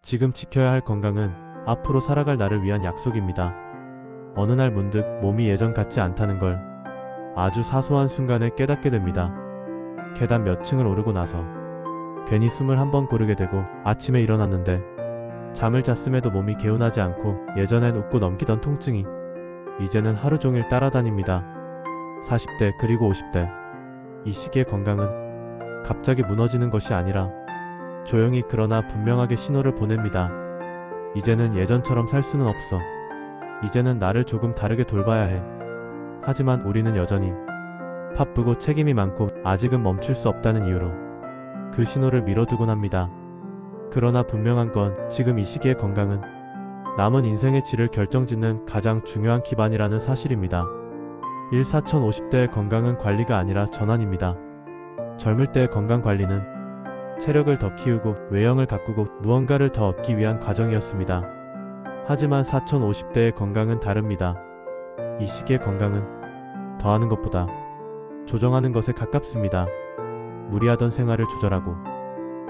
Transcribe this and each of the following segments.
지금 지켜야 할 건강은 앞으로 살아갈 나를 위한 약속입니다. 어느 날 문득 몸이 예전 같지 않다는 걸 아주 사소한 순간에 깨닫게 됩니다. 계단 몇 층을 오르고 나서 괜히 숨을 한 번 고르게 되고 아침에 일어났는데 잠을 잤음에도 몸이 개운하지 않고 예전엔 웃고 넘기던 통증이 이제는 하루 종일 따라다닙니다. 40대 그리고 50대 이 시기의 건강은 갑자기 무너지는 것이 아니라 조용히 그러나 분명하게 신호를 보냅니다. 이제는 예전처럼 살 수는 없어. 이제는 나를 조금 다르게 돌봐야 해. 하지만 우리는 여전히 바쁘고 책임이 많고 아직은 멈출 수 없다는 이유로 그 신호를 미뤄두곤 합니다. 그러나 분명한 건 지금 이 시기의 건강은 남은 인생의 질을 결정짓는 가장 중요한 기반이라는 사실입니다. 4050대의 건강은 관리가 아니라 전환입니다. 젊을 때의 건강 관리는 체력을 더 키우고 외형을 가꾸고 무언가를 더 얻기 위한 과정이었습니다. 하지만 4050대의 건강은 다릅니다. 이 시기의 건강은 더하는 것보다 조정하는 것에 가깝습니다. 무리하던 생활을 조절하고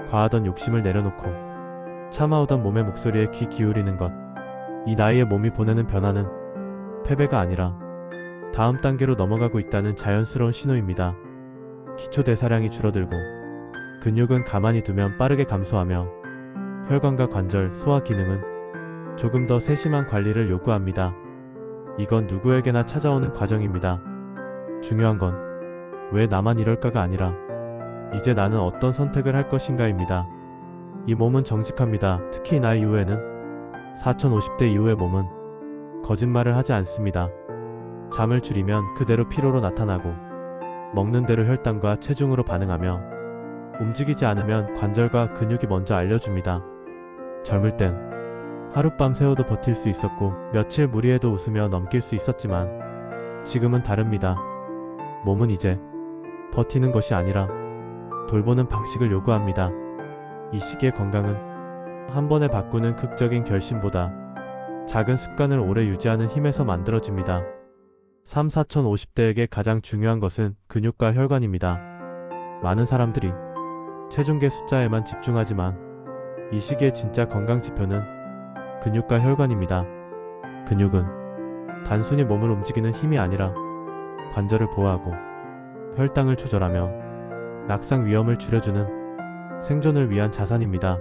과하던 욕심을 내려놓고 참아오던 몸의 목소리에 귀 기울이는 것. 이 나이에 몸이 보내는 변화는 패배가 아니라 다음 단계로 넘어가고 있다는 자연스러운 신호입니다. 기초 대사량이 줄어들고 근육은 가만히 두면 빠르게 감소하며 혈관과 관절, 소화 기능은 조금 더 세심한 관리를 요구합니다. 이건 누구에게나 찾아오는 과정입니다. 중요한 건 왜 나만 이럴까가 아니라 이제 나는 어떤 선택을 할 것인가입니다. 이 몸은 정직합니다. 특히 나이 이후에는 4050대 이후의 몸은 거짓말을 하지 않습니다. 잠을 줄이면 그대로 피로로 나타나고 먹는 대로 혈당과 체중으로 반응하며 움직이지 않으면 관절과 근육이 먼저 알려줍니다. 젊을 땐 하룻밤 새워도 버틸 수 있었고 며칠 무리해도 웃으며 넘길 수 있었지만 지금은 다릅니다. 몸은 이제 버티는 것이 아니라 돌보는 방식을 요구합니다. 이 시기의 건강은 한 번에 바꾸는 극적인 결심보다 작은 습관을 오래 유지하는 힘에서 만들어집니다. 4050대에게 가장 중요한 것은 근육과 혈관입니다. 많은 사람들이 체중계 숫자에만 집중하지만 이 시기의 진짜 건강 지표는 근육과 혈관입니다. 근육은 단순히 몸을 움직이는 힘이 아니라 관절을 보호하고 혈당을 조절하며 낙상 위험을 줄여주는 생존을 위한 자산입니다.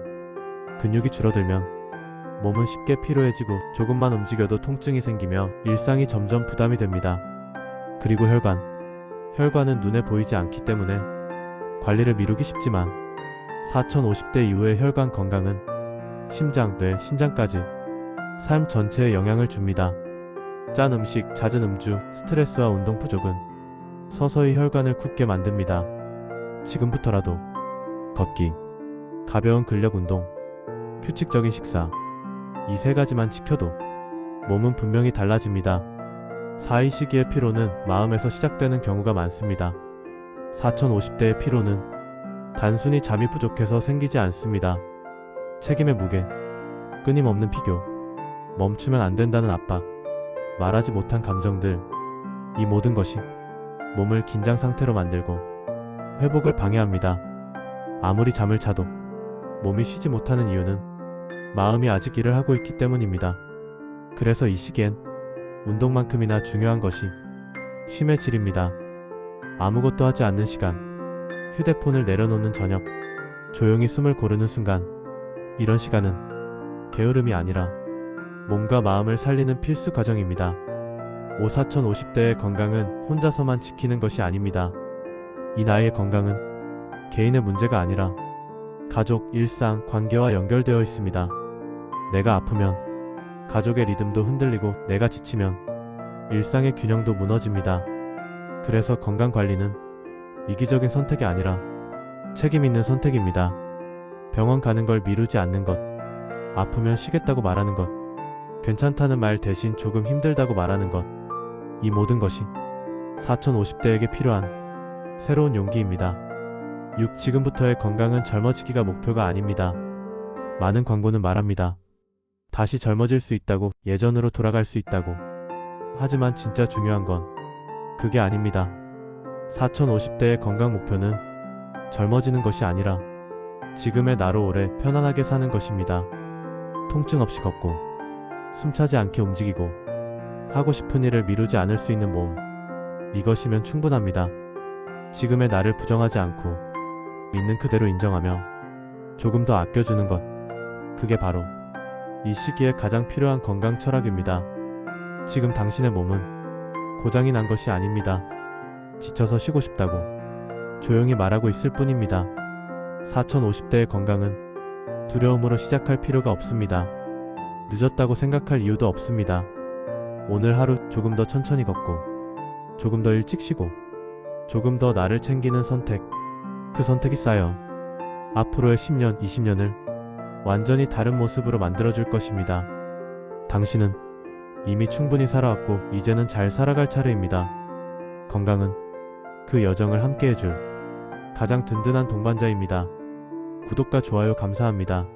근육이 줄어들면 몸은 쉽게 피로해지고 조금만 움직여도 통증이 생기며 일상이 점점 부담이 됩니다. 그리고 혈관은 눈에 보이지 않기 때문에 관리를 미루기 쉽지만 4050대 이후의 혈관 건강은 심장, 뇌, 신장까지 삶 전체에 영향을 줍니다. 짠 음식, 잦은 음주, 스트레스와 운동 부족은 서서히 혈관을 굳게 만듭니다. 지금부터라도 걷기, 가벼운 근력 운동, 규칙적인 식사 이 세 가지만 지켜도 몸은 분명히 달라집니다. 4이 시기의 피로는 마음에서 시작되는 경우가 많습니다. 4050대의 피로는 단순히 잠이 부족해서 생기지 않습니다. 책임의 무게, 끊임없는 비교, 멈추면 안 된다는 압박, 말하지 못한 감정들, 이 모든 것이 몸을 긴장 상태로 만들고 회복을 방해합니다. 아무리 잠을 자도 몸이 쉬지 못하는 이유는 마음이 아직 일을 하고 있기 때문입니다. 그래서 이 시기엔 운동만큼이나 중요한 것이 쉼의 질입니다. 아무것도 하지 않는 시간, 휴대폰을 내려놓는 저녁, 조용히 숨을 고르는 순간, 이런 시간은 게으름이 아니라 몸과 마음을 살리는 필수 과정입니다. 4050대의 건강은 혼자서만 지키는 것이 아닙니다. 이 나이의 건강은 개인의 문제가 아니라 가족, 일상, 관계와 연결되어 있습니다. 내가 아프면 가족의 리듬도 흔들리고 내가 지치면 일상의 균형도 무너집니다. 그래서 건강관리는 이기적인 선택이 아니라 책임 있는 선택입니다. 병원 가는 걸 미루지 않는 것, 아프면 쉬겠다고 말하는 것, 괜찮다는 말 대신 조금 힘들다고 말하는 것, 이 모든 것이 4050대에게 필요한 새로운 용기입니다. 6. 지금부터의 건강은 젊어지기가 목표가 아닙니다. 많은 광고는 말합니다. 다시 젊어질 수 있다고, 예전으로 돌아갈 수 있다고. 하지만 진짜 중요한 건 그게 아닙니다. 4050대의 건강 목표는 젊어지는 것이 아니라 지금의 나로 오래 편안하게 사는 것입니다. 통증 없이 걷고 숨차지 않게 움직이고 하고 싶은 일을 미루지 않을 수 있는 몸. 이것이면 충분합니다. 지금의 나를 부정하지 않고 있는 그대로 인정하며 조금 더 아껴주는 것. 그게 바로 이 시기에 가장 필요한 건강 철학입니다. 지금 당신의 몸은 고장이 난 것이 아닙니다. 지쳐서 쉬고 싶다고 조용히 말하고 있을 뿐입니다. 4050대의 건강은 두려움으로 시작할 필요가 없습니다. 늦었다고 생각할 이유도 없습니다. 오늘 하루 조금 더 천천히 걷고 조금 더 일찍 쉬고 조금 더 나를 챙기는 선택. 그 선택이 쌓여 앞으로의 10년, 20년을 완전히 다른 모습으로 만들어줄 것입니다. 당신은 이미 충분히 살아왔고 이제는 잘 살아갈 차례입니다. 건강은 그 여정을 함께 해줄 가장 든든한 동반자입니다. 구독과 좋아요 감사합니다.